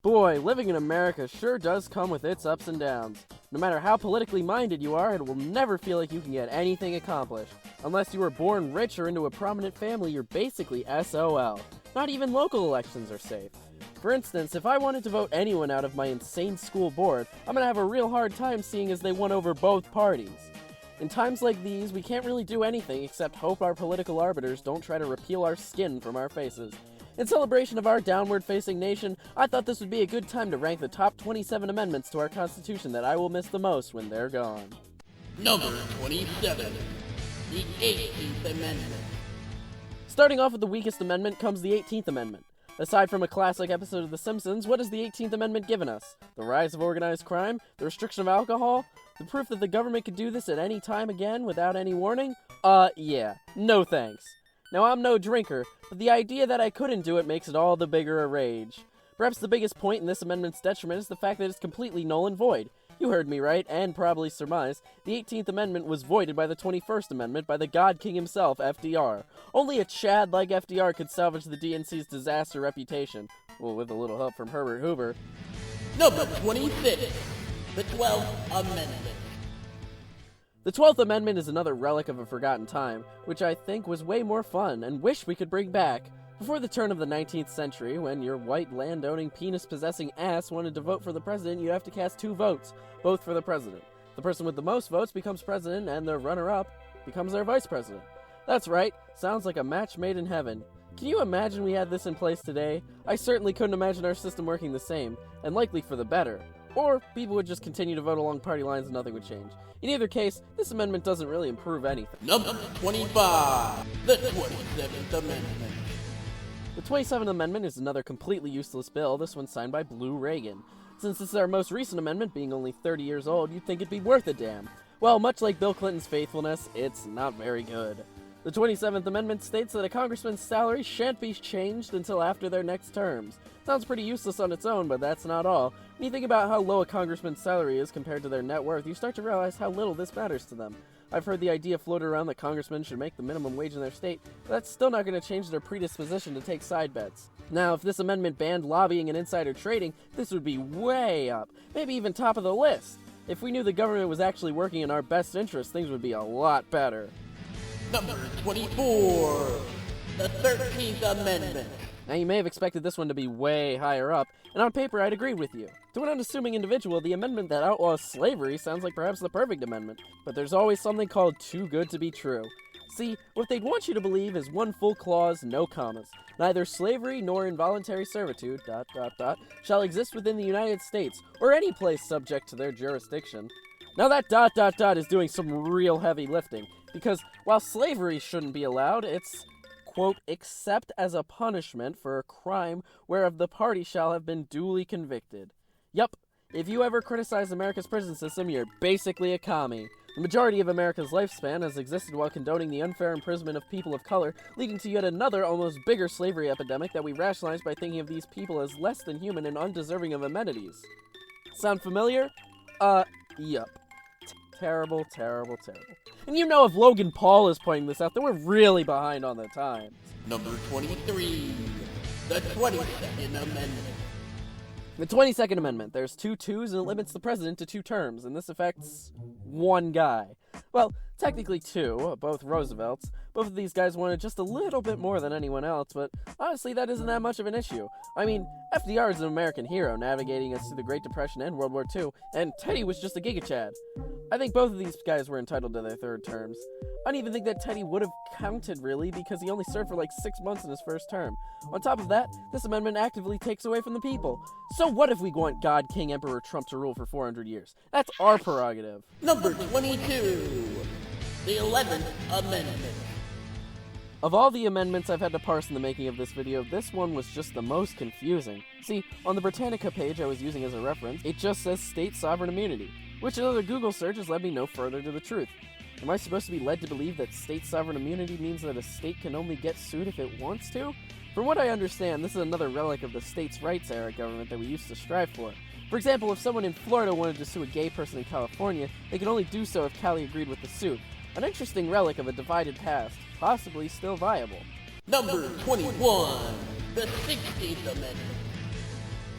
Boy, living in America sure does come with its ups and downs. No matter how politically minded you are, it will never feel like you can get anything accomplished. Unless you were born rich or into a prominent family, you're basically SOL. Not even local elections are safe. For instance, if I wanted to vote anyone out of my insane school board, I'm gonna have a real hard time seeing as they won over both parties. In times like these, we can't really do anything except hope our political arbiters don't try to repeal our skin from our faces. In celebration of our downward-facing nation, I thought this would be a good time to rank the top 27 amendments to our Constitution that I will miss the most when they're gone. Number 27, the 18th Amendment. Starting off with the weakest amendment comes the 18th Amendment. Aside from a classic episode of The Simpsons, what has the 18th Amendment given us? The rise of organized crime? The restriction of alcohol? The proof that the government could do this at any time again without any warning? Yeah. No thanks. Now, I'm no drinker, but the idea that I couldn't do it makes it all the bigger a rage. Perhaps the biggest point in this amendment's detriment is the fact that it's completely null and void. You heard me right, and probably surmised. The 18th Amendment was voided by the 21st Amendment by the God King himself, FDR. Only a Chad like FDR could salvage the DNC's disaster reputation. Well, with a little help from Herbert Hoover. Number 26, the 12th Amendment. The 12th Amendment is another relic of a forgotten time, which I think was way more fun and wish we could bring back. Before the turn of the 19th century, when your white land-owning, penis-possessing ass wanted to vote for the president, you have to cast 2 votes, both for the president. The person with the most votes becomes president, and the runner-up becomes their vice president. That's right, sounds like a match made in heaven. Can you imagine we had this in place today? I certainly couldn't imagine our system working the same, and likely for the better. Or people would just continue to vote along party lines and nothing would change. In either case, this amendment doesn't really improve anything. Number 25, the 27th Amendment. The 27th Amendment is another completely useless bill, this one signed by Blue Reagan. Since this is our most recent amendment, being only 30 years old, you'd think it'd be worth a damn. Well, much like Bill Clinton's faithfulness, it's not very good. The 27th Amendment states that a congressman's salary shan't be changed until after their next terms. Sounds pretty useless on its own, but that's not all. When you think about how low a congressman's salary is compared to their net worth, you start to realize how little this matters to them. I've heard the idea floated around that congressmen should make the minimum wage in their state, but that's still not going to change their predisposition to take side bets. Now, if this amendment banned lobbying and insider trading, this would be way up, maybe even top of the list. If we knew the government was actually working in our best interest, things would be a lot better. Number 24, the 13th Amendment. Now, you may have expected this one to be way higher up, and on paper I'd agree with you. To an unassuming individual, the amendment that outlaws slavery sounds like perhaps the perfect amendment, but there's always something called too good to be true. See, what they'd want you to believe is one full clause, no commas. Neither slavery nor involuntary servitude, ... shall exist within the United States, or any place subject to their jurisdiction. Now that ... is doing some real heavy lifting, because while slavery shouldn't be allowed, it's, quote, except as a punishment for a crime whereof the party shall have been duly convicted. Yup, if you ever criticize America's prison system, you're basically a commie. The majority of America's lifespan has existed while condoning the unfair imprisonment of people of color, leading to yet another almost bigger slavery epidemic that we rationalize by thinking of these people as less than human and undeserving of amenities. Sound familiar? Yup. Terrible, terrible, terrible. And you know if Logan Paul is pointing this out, then we're really behind on the times. Number 23, the 22nd Amendment. The 22nd Amendment, there's 2 twos and it limits the president to 2 terms, and this affects one guy. Well, technically 2, both Roosevelts. Both of these guys wanted just a little bit more than anyone else, but honestly that isn't that much of an issue. I mean, FDR is an American hero navigating us through the Great Depression and World War II, and Teddy was just a Giga Chad. I think both of these guys were entitled to their 3rd terms. I don't even think that Teddy would have counted, really, because he only served for like 6 months in his first term. On top of that, this amendment actively takes away from the people. So what if we want God, King, Emperor Trump to rule for 400 years? That's our prerogative. Number 22, the 11th Amendment. Of all the amendments I've had to parse in the making of this video, this one was just the most confusing. See, on the Britannica page I was using as a reference, it just says state sovereign immunity, which another Google search has led me no further to the truth. Am I supposed to be led to believe that state sovereign immunity means that a state can only get sued if it wants to? From what I understand, this is another relic of the states' rights era government that we used to strive for. For example, if someone in Florida wanted to sue a gay person in California, they could only do so if Cali agreed with the suit. An interesting relic of a divided past, possibly still viable. Number 21, the 16th Amendment.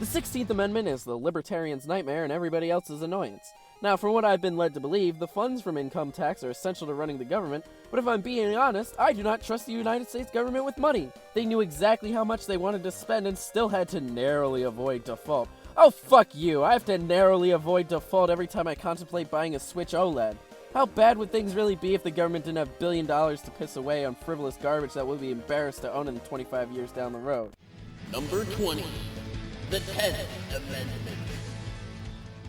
The 16th Amendment is the libertarian's nightmare and everybody else's annoyance. Now, from what I've been led to believe, the funds from income tax are essential to running the government, but if I'm being honest, I do not trust the United States government with money. They knew exactly how much they wanted to spend and still had to narrowly avoid default. Oh, fuck you, I have to narrowly avoid default every time I contemplate buying a Switch OLED. How bad would things really be if the government didn't have $1 billion to piss away on frivolous garbage that we'll be embarrassed to own in 25 years down the road? Number 20. The 10th Amendment.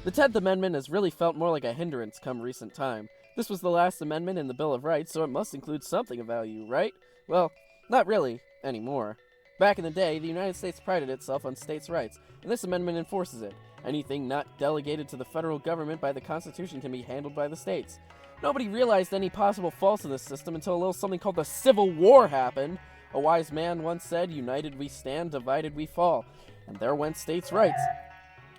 The 10th Amendment has really felt more like a hindrance come recent time. This was the last amendment in the Bill of Rights, so it must include something of value, right? Well, not really, anymore. Back in the day, the United States prided itself on states' rights, and this amendment enforces it. Anything not delegated to the federal government by the Constitution can be handled by the states. Nobody realized any possible faults in this system until a little something called the Civil War happened. A wise man once said, "United we stand, divided we fall." And there went states' rights.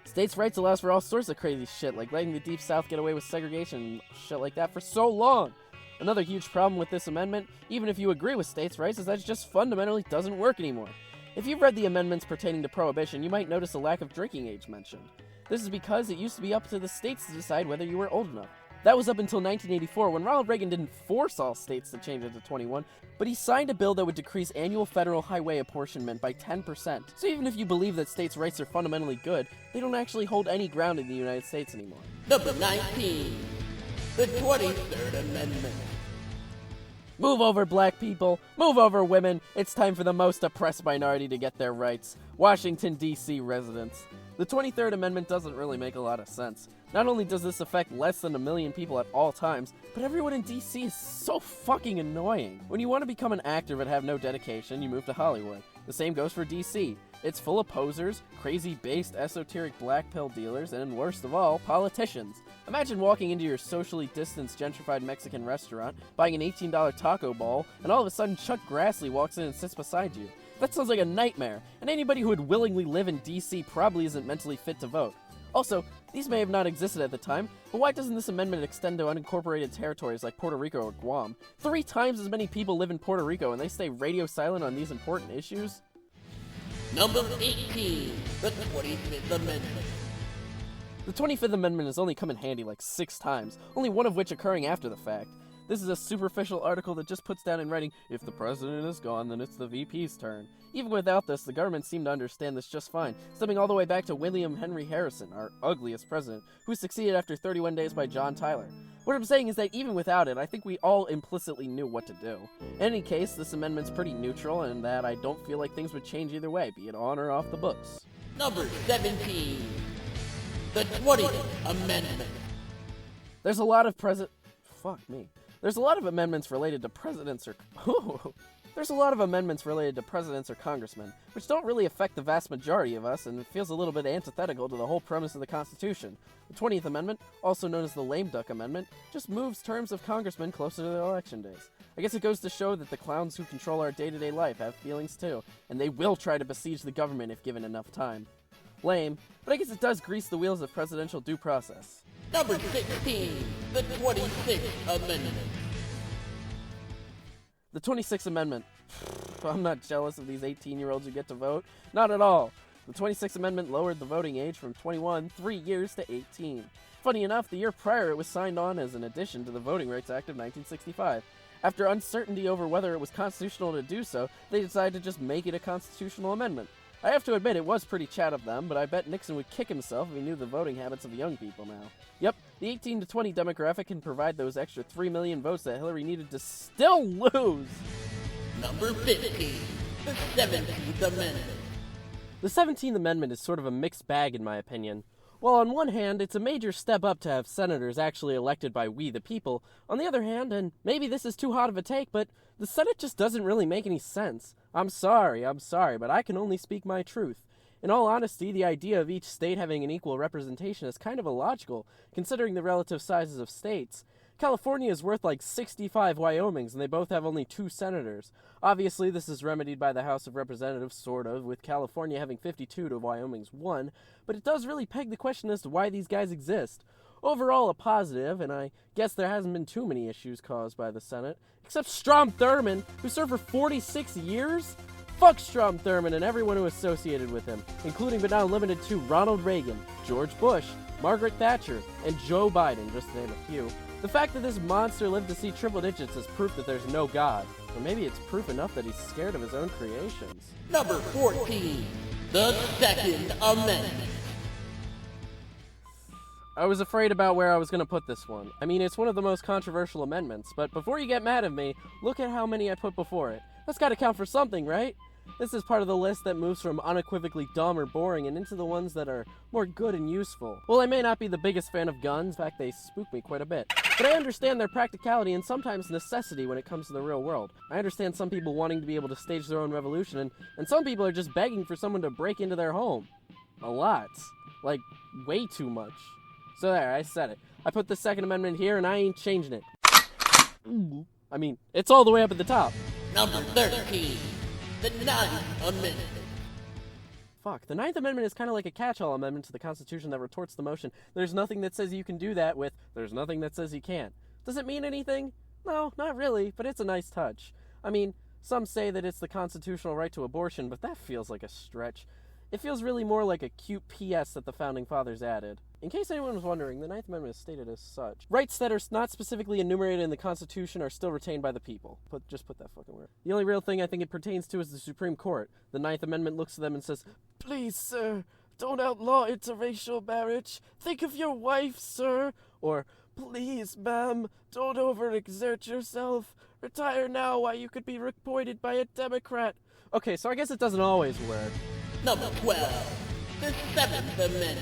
States' rights allows for all sorts of crazy shit, like letting the Deep South get away with segregation and shit like that for so long. Another huge problem with this amendment, even if you agree with states' rights, is that it just fundamentally doesn't work anymore. If you've read the amendments pertaining to prohibition, you might notice a lack of drinking age mentioned. This is because it used to be up to the states to decide whether you were old enough. That was up until 1984, when Ronald Reagan didn't force all states to change it to 21, but he signed a bill that would decrease annual federal highway apportionment by 10%. So even if you believe that states' rights are fundamentally good, they don't actually hold any ground in the United States anymore. Number 19. The 23rd Amendment. Move over, black people. Move over, women. It's time for the most oppressed minority to get their rights. Washington, D.C. residents. The 23rd Amendment doesn't really make a lot of sense. Not only does this affect less than 1 million people at all times, but everyone in D.C. is so fucking annoying. When you want to become an actor but have no dedication, you move to Hollywood. The same goes for D.C. It's full of posers, crazy-based esoteric black pill dealers, and worst of all, politicians. Imagine walking into your socially distanced gentrified Mexican restaurant, buying an $18 taco bowl, and all of a sudden Chuck Grassley walks in and sits beside you. That sounds like a nightmare, and anybody who would willingly live in D.C. probably isn't mentally fit to vote. Also, these may have not existed at the time, but why doesn't this amendment extend to unincorporated territories like Puerto Rico or Guam? 3 times as many people live in Puerto Rico, and they stay radio silent on these important issues? Number 18. The 25th Amendment. The 25th Amendment has only come in handy like 6 times, only one of which occurring after the fact. This is a superficial article that just puts down in writing, if the president is gone, then it's the VP's turn. Even without this, the government seemed to understand this just fine, stepping all the way back to William Henry Harrison, our ugliest president, who was succeeded after 31 days by John Tyler. What I'm saying is that even without it, I think we all implicitly knew what to do. In any case, this amendment's pretty neutral, and that I don't feel like things would change either way, be it on or off the books. Number 17. The 20th Amendment. There's a lot of There's a lot of amendments related to presidents or congressmen, which don't really affect the vast majority of us, and it feels a little bit antithetical to the whole premise of the Constitution. The 20th Amendment, also known as the Lame Duck Amendment, just moves terms of congressmen closer to their election days. I guess it goes to show that the clowns who control our day-to-day life have feelings too, and they will try to besiege the government if given enough time. Lame, but I guess it does grease the wheels of presidential due process. Number 16. The 26th Amendment. The 26th Amendment. I'm not jealous of these 18-year-olds who get to vote. Not at all. The 26th Amendment lowered the voting age from 21 3 years to 18. Funny enough, the year prior it was signed on as an addition to the Voting Rights Act of 1965. After uncertainty over whether it was constitutional to do so, they decided to just make it a constitutional amendment. I have to admit, it was pretty chat of them, but I bet Nixon would kick himself if he knew the voting habits of young people now. Yep, the 18 to 20 demographic can provide those extra 3 million votes that Hillary needed to still lose. Number 15. The 17th Amendment. The 17th Amendment is sort of a mixed bag in my opinion. While on one hand, it's a major step up to have senators actually elected by we the people, on the other hand, and maybe this is too hot of a take, but the Senate just doesn't really make any sense. I'm sorry, but I can only speak my truth. In all honesty, the idea of each state having an equal representation is kind of illogical, considering the relative sizes of states. California is worth like 65 Wyomings, and they both have only 2 senators. Obviously, this is remedied by the House of Representatives, sort of, with California having 52 to Wyoming's 1, but it does really peg the question as to why these guys exist. Overall, a positive, and I guess there hasn't been too many issues caused by the Senate, except Strom Thurmond, who served for 46 years? Fuck Strom Thurmond and everyone who associated with him, including but not limited to Ronald Reagan, George Bush, Margaret Thatcher, and Joe Biden, just to name a few. The fact that this monster lived to see triple digits is proof that there's no God. Or maybe it's proof enough that he's scared of his own creations. Number 14, the Second Amendment. I was afraid about where I was going to put this one. I mean, it's one of the most controversial amendments, but before you get mad at me, look at how many I put before it. That's got to count for something, right? This is part of the list that moves from unequivocally dumb or boring and into the ones that are more good and useful. Well, I may not be the biggest fan of guns, in fact they spook me quite a bit, but I understand their practicality and sometimes necessity when it comes to the real world. I understand some people wanting to be able to stage their own revolution, and some people are just begging for someone to break into their home. A lot. Like, way too much. So there, I said it. I put the Second Amendment here and I ain't changing it. I mean, it's all the way up at the top. Number 13, the Ninth Amendment. Fuck, the Ninth Amendment is kind of like a catch-all amendment to the Constitution that retorts the motion, there's nothing that says you can do that with, there's nothing that says you can't. Does it mean anything? No, not really, but it's a nice touch. I mean, some say that it's the constitutional right to abortion, but that feels like a stretch. It feels really more like a cute PS that the Founding Fathers added. In case anyone was wondering, the Ninth Amendment is stated as such. Rights that are not specifically enumerated in the Constitution are still retained by the people. Just put that fucking word. The only real thing I think it pertains to is the Supreme Court. The Ninth Amendment looks at them and says, "Please, sir, don't outlaw interracial marriage. Think of your wife, sir." Or, "Please, ma'am, don't overexert yourself. Retire now while you could be appointed by a Democrat." Okay, so I guess it doesn't always work. Number 12, the Seventh Amendment.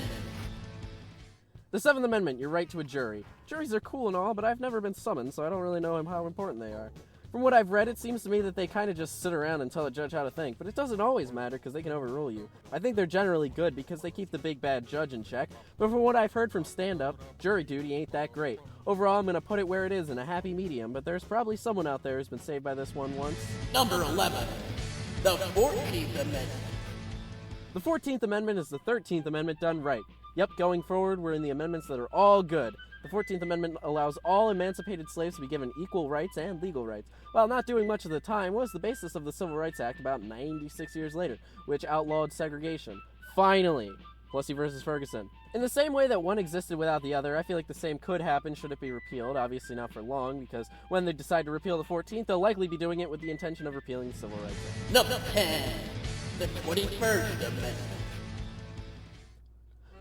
The Seventh Amendment, your right to a jury. Juries are cool and all, but I've never been summoned, so I don't really know how important they are. From what I've read, it seems to me that they kind of just sit around and tell a judge how to think, but it doesn't always matter because they can overrule you. I think they're generally good because they keep the big bad judge in check, but from what I've heard from stand-up, jury duty ain't that great. Overall, I'm going to put it where it is in a happy medium, but there's probably someone out there who's been saved by this one once. Number 11, the 14th Amendment. The 14th Amendment is the 13th Amendment done right. Yep, going forward, we're in the amendments that are all good. The 14th Amendment allows all emancipated slaves to be given equal rights and legal rights. While not doing much of the time, was the basis of the Civil Rights Act about 96 years later, which outlawed segregation. Finally! Plessy versus Ferguson. In the same way that one existed without the other, I feel like the same could happen should it be repealed, obviously not for long, because when they decide to repeal the 14th, they'll likely be doing it with the intention of repealing the Civil Rights Act. Number 10, the 21st Amendment.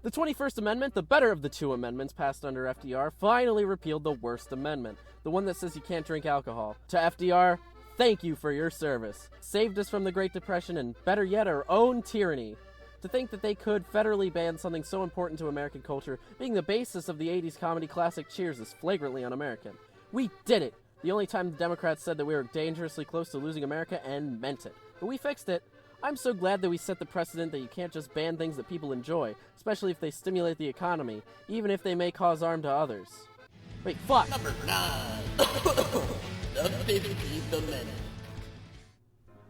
The 21st Amendment, the better of the two amendments passed under FDR, finally repealed the worst amendment, the one that says you can't drink alcohol. To FDR, thank you for your service. Saved us from the Great Depression and, better yet, our own tyranny. To think that they could federally ban something so important to American culture, being the basis of the 80s comedy classic Cheers, is flagrantly un-American. We did it! The only time the Democrats said that we were dangerously close to losing America and meant it. But we fixed it. I'm so glad that we set the precedent that you can't just ban things that people enjoy, especially if they stimulate the economy, even if they may cause harm to others. Wait, fuck! Number 9, the 15th Amendment.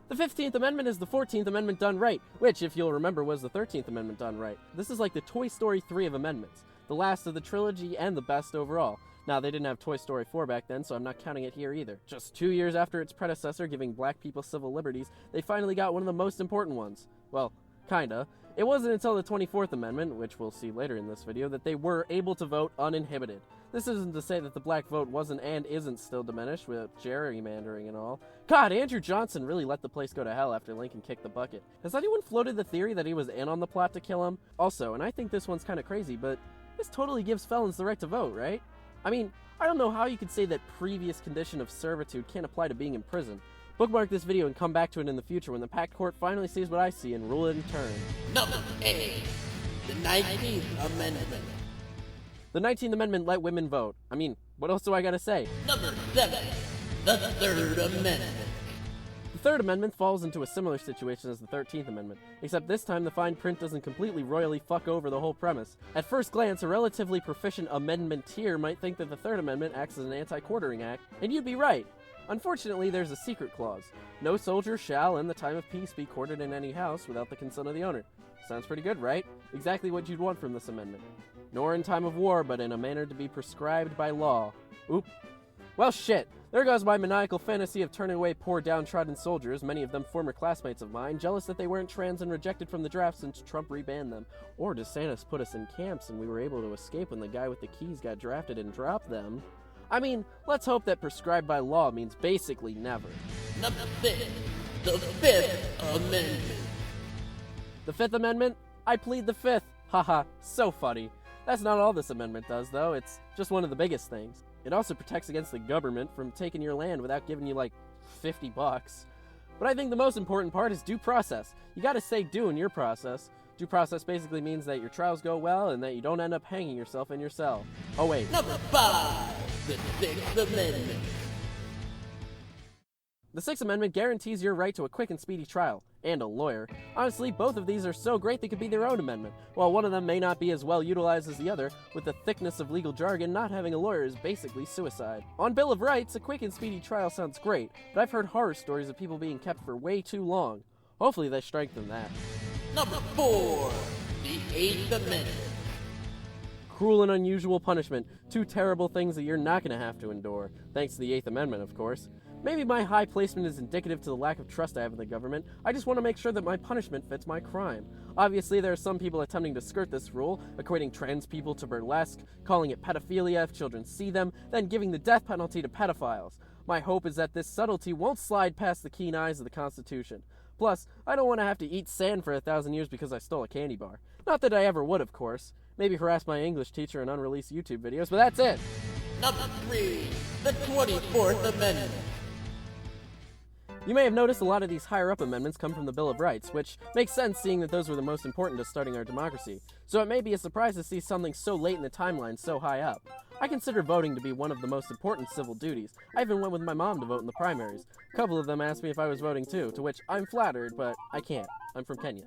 The 15th Amendment is the 14th Amendment done right, which, if you'll remember, was the 13th Amendment done right. This is like the Toy Story 3 of amendments, the last of the trilogy and the best overall. Now, they didn't have Toy Story 4 back then, so I'm not counting it here either. Just 2 years after its predecessor giving black people civil liberties, they finally got one of the most important ones. Well, kinda. It wasn't until the 24th Amendment, which we'll see later in this video, that they were able to vote uninhibited. This isn't to say that the black vote wasn't and isn't still diminished with gerrymandering and all. God, Andrew Johnson really let the place go to hell after Lincoln kicked the bucket. Has anyone floated the theory that he was in on the plot to kill him? Also, and I think this one's kinda crazy, but this totally gives felons the right to vote, right? I mean, I don't know how you could say that previous condition of servitude can't apply to being in prison. Bookmark this video and come back to it in the future when the packed court finally sees what I see and rule it in turn. Number 8, the 19th Amendment. The 19th Amendment let women vote. I mean, what else do I gotta say? Number 7, the 3rd Amendment. The Third Amendment falls into a similar situation as the 13th Amendment, except this time the fine print doesn't completely royally fuck over the whole premise. At first glance, a relatively proficient amendmenteer might think that the Third Amendment acts as an anti-quartering act, and you'd be right. Unfortunately, there's a secret clause. No soldier shall, in the time of peace, be quartered in any house without the consent of the owner. Sounds pretty good, right? Exactly what you'd want from this amendment. Nor in time of war, but in a manner to be prescribed by law. Oop. Well, shit. There goes my maniacal fantasy of turning away poor downtrodden soldiers, many of them former classmates of mine, jealous that they weren't trans and rejected from the draft since Trump rebanned them. Or DeSantis put us in camps and we were able to escape when the guy with the keys got drafted and dropped them. I mean, let's hope that prescribed by law means basically never. Number 6, the Fifth Amendment. The Fifth Amendment? I plead the Fifth. Haha, so funny. That's not all this amendment does, though. It's just one of the biggest things. It also protects against the government from taking your land without giving you like $50. But I think the most important part is due process. You gotta say due in your process. Due process basically means that your trials go well and that you don't end up hanging yourself in your cell. Oh wait. Number 5, the Sixth Amendment. The Sixth Amendment guarantees your right to a quick and speedy trial, and a lawyer. Honestly, both of these are so great they could be their own amendment. While one of them may not be as well utilized as the other, with the thickness of legal jargon, not having a lawyer is basically suicide. On Bill of Rights, a quick and speedy trial sounds great, but I've heard horror stories of people being kept for way too long. Hopefully they strengthen that. Number 4, the Eighth Amendment. Cruel and unusual punishment, two terrible things that you're not going to have to endure, thanks to the Eighth Amendment, of course. Maybe my high placement is indicative to the lack of trust I have in the government. I just want to make sure that my punishment fits my crime. Obviously, there are some people attempting to skirt this rule, equating trans people to burlesque, calling it pedophilia if children see them, then giving the death penalty to pedophiles. My hope is that this subtlety won't slide past the keen eyes of the Constitution. Plus, I don't want to have to eat sand for 1,000 years because I stole a candy bar. Not that I ever would, of course. Maybe harass my English teacher in unreleased YouTube videos, but that's it! Number 3, the 24th Amendment. You may have noticed a lot of these higher-up amendments come from the Bill of Rights, which makes sense seeing that those were the most important to starting our democracy. So it may be a surprise to see something so late in the timeline so high up. I consider voting to be one of the most important civil duties. I even went with my mom to vote in the primaries. A couple of them asked me if I was voting too, to which I'm flattered, but I can't. I'm from Kenya.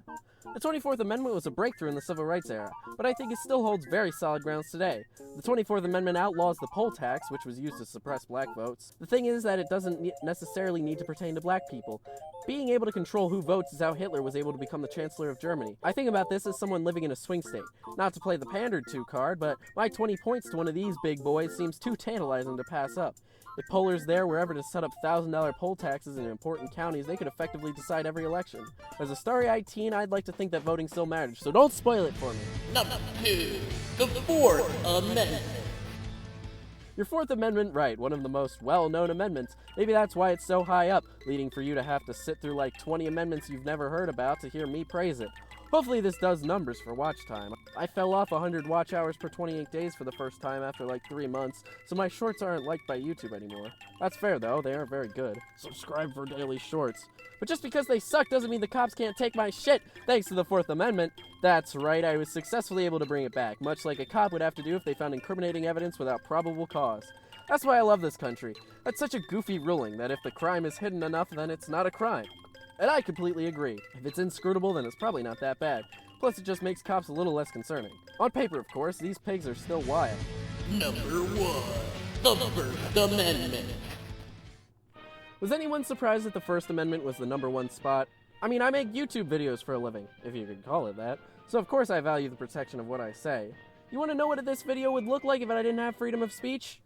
The 24th Amendment was a breakthrough in the Civil Rights era, but I think it still holds very solid grounds today. The 24th Amendment outlaws the poll tax, which was used to suppress black votes. The thing is that it doesn't necessarily need to pertain to black people. Being able to control who votes is how Hitler was able to become the Chancellor of Germany. I think about this as someone living in a swing state. Not to play the pandered to card, but my 20 points to one of these big boys seems too tantalizing to pass up. If pollers there were ever to set up $1,000 poll taxes in important counties, they could effectively decide every election. As a starry-eyed teen, I'd like to think that voting still matters, so don't spoil it for me. Number 2, the Fourth Amendment. Your Fourth Amendment, right, one of the most well-known amendments. Maybe that's why it's so high up, leading for you to have to sit through like 20 amendments you've never heard about to hear me praise it. Hopefully this does numbers for watch time. I fell off 100 watch hours per 28 days for the first time after like 3 months, so my shorts aren't liked by YouTube anymore. That's fair though, they aren't very good. Subscribe for daily shorts. But just because they suck doesn't mean the cops can't take my shit, thanks to the Fourth Amendment. That's right, I was successfully able to bring it back, much like a cop would have to do if they found incriminating evidence without probable cause. That's why I love this country. That's such a goofy ruling that if the crime is hidden enough, then it's not a crime. And I completely agree. If it's inscrutable, then it's probably not that bad. Plus, it just makes cops a little less concerning. On paper, of course, these pigs are still wild. Number 1, the First Amendment. Was anyone surprised that the First Amendment was the number 1 spot? I mean, I make YouTube videos for a living, if you could call it that, so of course I value the protection of what I say. You want to know what this video would look like if I didn't have freedom of speech?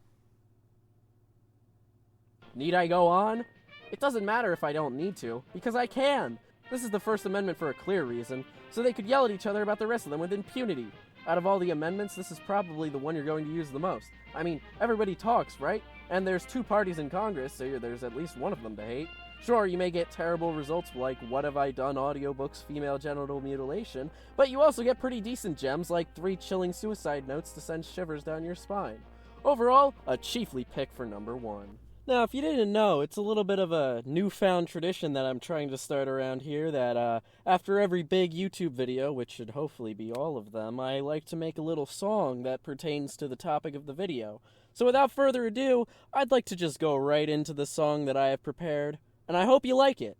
Need I go on? It doesn't matter if I don't need to, because I can! This is the First Amendment for a clear reason, so they could yell at each other about the rest of them with impunity. Out of all the amendments, this is probably the one you're going to use the most. I mean, everybody talks, right? And there's 2 parties in Congress, so there's at least one of them to hate. Sure, you may get terrible results like What Have I Done audiobooks, female genital mutilation, but you also get pretty decent gems like 3 chilling suicide notes to send shivers down your spine. Overall, a chiefly pick for number 1. Now, if you didn't know, it's a little bit of a newfound tradition that I'm trying to start around here that after every big YouTube video, which should hopefully be all of them, I like to make a little song that pertains to the topic of the video. So without further ado, I'd like to just go right into the song that I have prepared, and I hope you like it.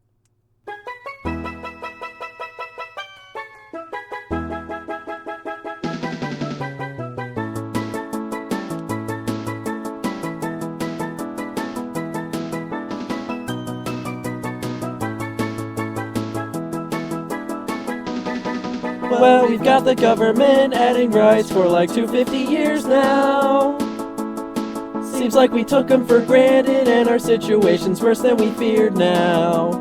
Well, we've got the government adding rights for like 250 years now. Seems like we took them for granted, and our situation's worse than we feared now.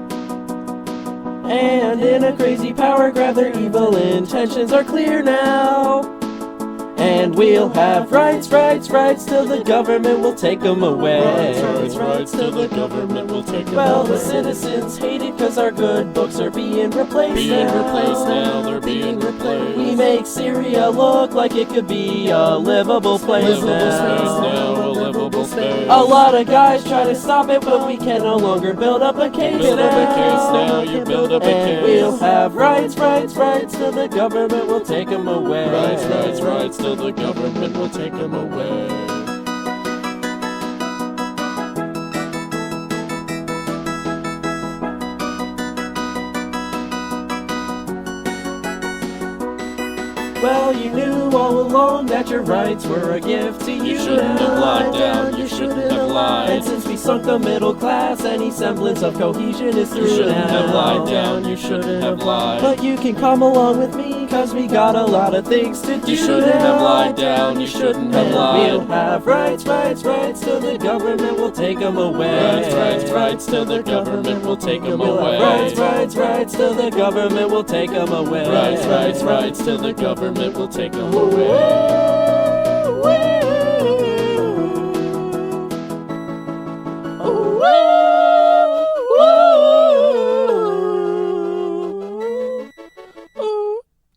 And in a crazy power grab, their evil intentions are clear now. And we'll have rights, rights, rights, till the government will take them away. Rights, rights, till the government will take them away. Well, the citizens hate it cause our good books are being replaced now. They're being replaced. We make Syria look like it could be a livable place now. A livable space. A lot of guys try to stop it, but we can no longer build up a case Build up a case now, you build up a And case. we'll have rights, rights, rights, till the government will take them away. Rights, rights, rights, till the government will take them away. Well, you knew all along that your rights were a gift to you. You shouldn't have lied down, you shouldn't have lied. And since we sunk the middle class, any semblance of cohesion is through You shouldn't now. have lied down, you shouldn't have lied. But you can come along with me, cause we got a lot of things to do. You shouldn't have lied down, you shouldn't have And lied. we'll have rights, rights, rights, till the government will take them away. Rights, rights, rights, till the government will take them We'll have away. rights, rights, rights, till the government will take them away. Rights, rights, rights, till the government will take them away.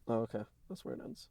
Oh, okay. That's where it ends.